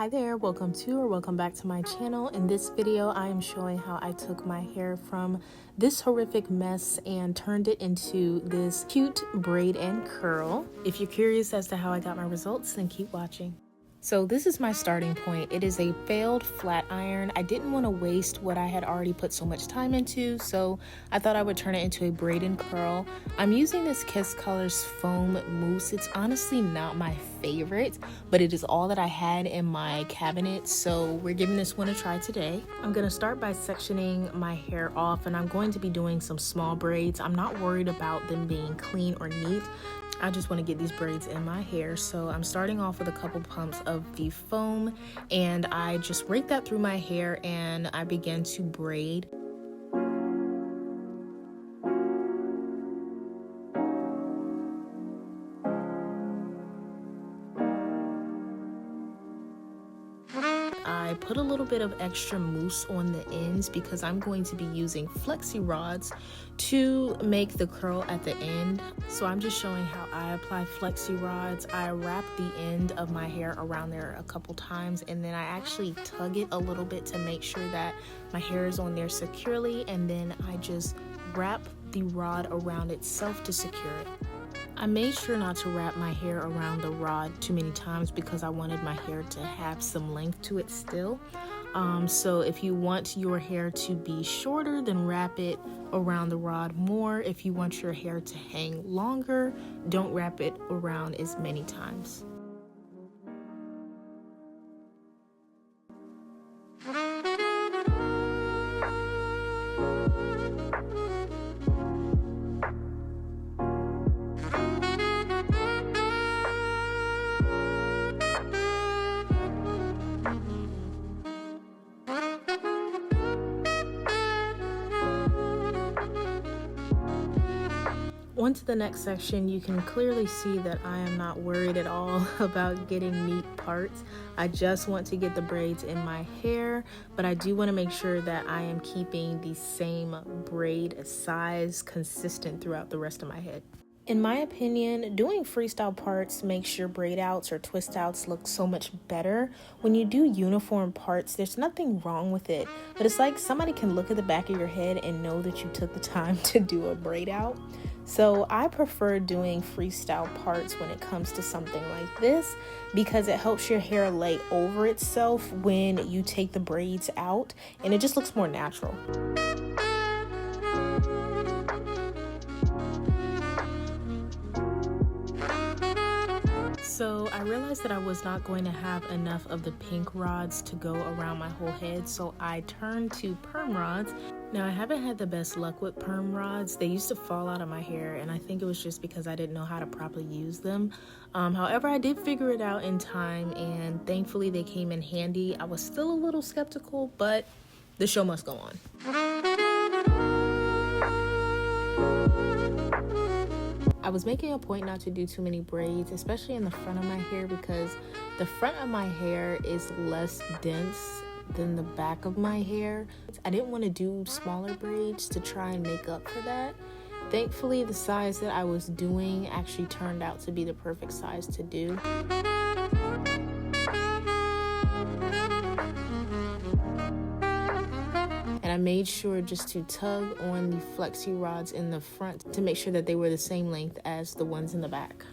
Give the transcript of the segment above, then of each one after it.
Hi there, welcome back to my channel. In this video I am showing how I took my hair from this horrific mess and turned it into this cute braid and curl. If you're curious as to how I got my results, then keep watching. So this is my starting point. It is a failed flat iron. I didn't want to waste what I had already put so much time into, so I thought I would turn it into a braid and curl. I'm using this Kiss Colors foam mousse. It's honestly not my favorite, but it is all that I had in my cabinet, so we're giving this one a try today. I'm going to start by sectioning my hair off, and I'm going to be doing some small braids. I'm not worried about them being clean or neat. I just want to get these braids in my hair, so I'm starting off with a couple pumps of the foam, and I just rake that through my hair and I begin to braid. I put a little bit of extra mousse on the ends because I'm going to be using flexi rods to make the curl at the end. So I'm just showing how I apply flexi rods. I wrap the end of my hair around there a couple times, and then I actually tug it a little bit to make sure that my hair is on there securely, and then I just wrap the rod around itself to secure it. I made sure not to wrap my hair around the rod too many times because I wanted my hair to have some length to it still. So if you want your hair to be shorter, then wrap it around the rod more. If you want your hair to hang longer, don't wrap it around as many times. On to the next section. You can clearly see that I am not worried at all about getting neat parts. I just want to get the braids in my hair, but I do want to make sure that I am keeping the same braid size consistent throughout the rest of my head. In my opinion, doing freestyle parts makes your braid outs or twist outs look so much better. When you do uniform parts, there's nothing wrong with it, but it's like somebody can look at the back of your head and know that you took the time to do a braid out. So I prefer doing freestyle parts when it comes to something like this because it helps your hair lay over itself when you take the braids out, and it just looks more natural. So I realized that I was not going to have enough of the pink rods to go around my whole head, so I turned to perm rods. Now I haven't had the best luck with perm rods. They used to fall out of my hair, and I think it was just because I didn't know how to properly use them. However, I did figure it out in time, and thankfully they came in handy. I was still a little skeptical, but the show must go on. I was making a point not to do too many braids, especially in the front of my hair, because the front of my hair is less dense than the back of my hair. I didn't want to do smaller braids to try and make up for that. Thankfully, the size that I was doing actually turned out to be the perfect size to do. And I made sure just to tug on the flexi rods in the front to make sure that they were the same length as the ones in the back.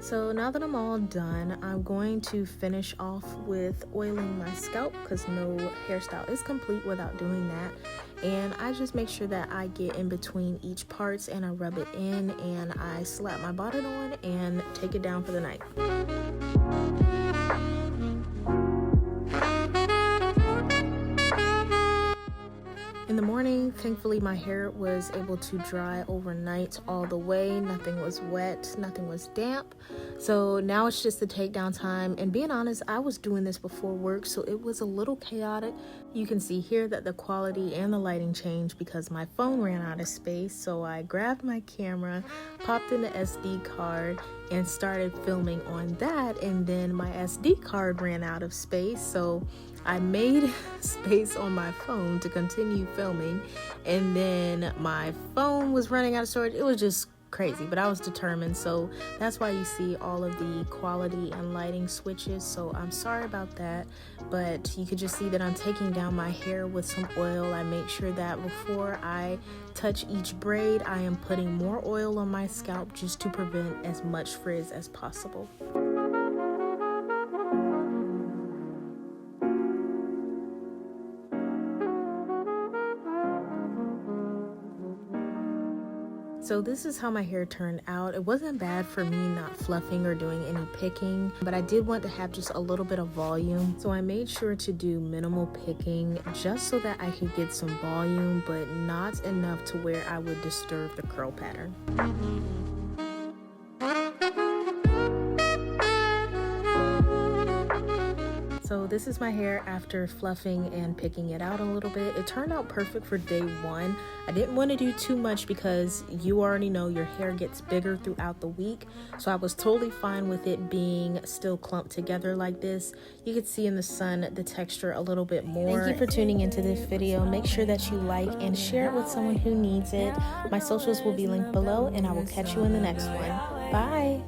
So now that I'm all done, I'm going to finish off with oiling my scalp because no hairstyle is complete without doing that. And I just make sure that I get in between each parts and I rub it in and I slap my bonnet on and take it down for the night. In the morning, thankfully my hair was able to dry overnight all the way. Nothing was wet, nothing was damp. So now it's just the takedown time. And being honest, I was doing this before work, so it was a little chaotic. You can see here that the quality and the lighting changed because my phone ran out of space. So I grabbed my camera, popped in the SD card, and started filming on that. And then my SD card ran out of space, so I made space on my phone to continue filming, and then my phone was running out of storage. It was just crazy, but I was determined, so that's why you see all of the quality and lighting switches. So I'm sorry about that, but you could just see that I'm taking down my hair with some oil. I make sure that before I touch each braid, I am putting more oil on my scalp just to prevent as much frizz as possible. So this is how my hair turned out. It wasn't bad for me not fluffing or doing any picking, but I did want to have just a little bit of volume. So I made sure to do minimal picking just so that I could get some volume, but not enough to where I would disturb the curl pattern. So this is my hair after fluffing and picking it out a little bit. It turned out perfect for day one. I didn't want to do too much because you already know your hair gets bigger throughout the week. So I was totally fine with it being still clumped together like this. You could see in the sun the texture a little bit more. Thank you for tuning into this video. Make sure that you like and share it with someone who needs it. My socials will be linked below, and I will catch you in the next one. Bye.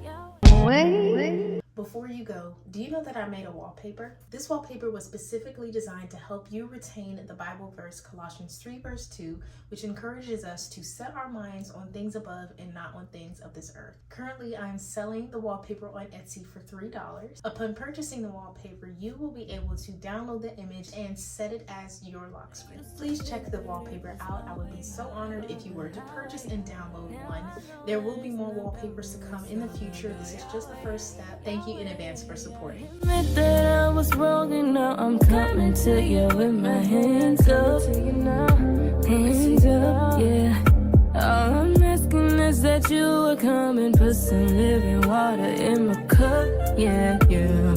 Before you go, do you know that I made a wallpaper? This wallpaper was specifically designed to help you retain the Bible verse Colossians 3 verse 2, which encourages us to set our minds on things above and not on things of this earth. Currently, I'm selling the wallpaper on Etsy for $3. Upon purchasing the wallpaper, you will be able to download the image and set it as your lock screen. Please check the wallpaper out. I would be so honored if you were to purchase and download one. There will be more wallpapers to come in the future. This is just the first step. Thank you in advance for supporting. Admit that I was wrong and now I'm coming to you with my hands up. Hands up, yeah. All I'm asking is that you will come and put some living water in my cup, yeah, yeah.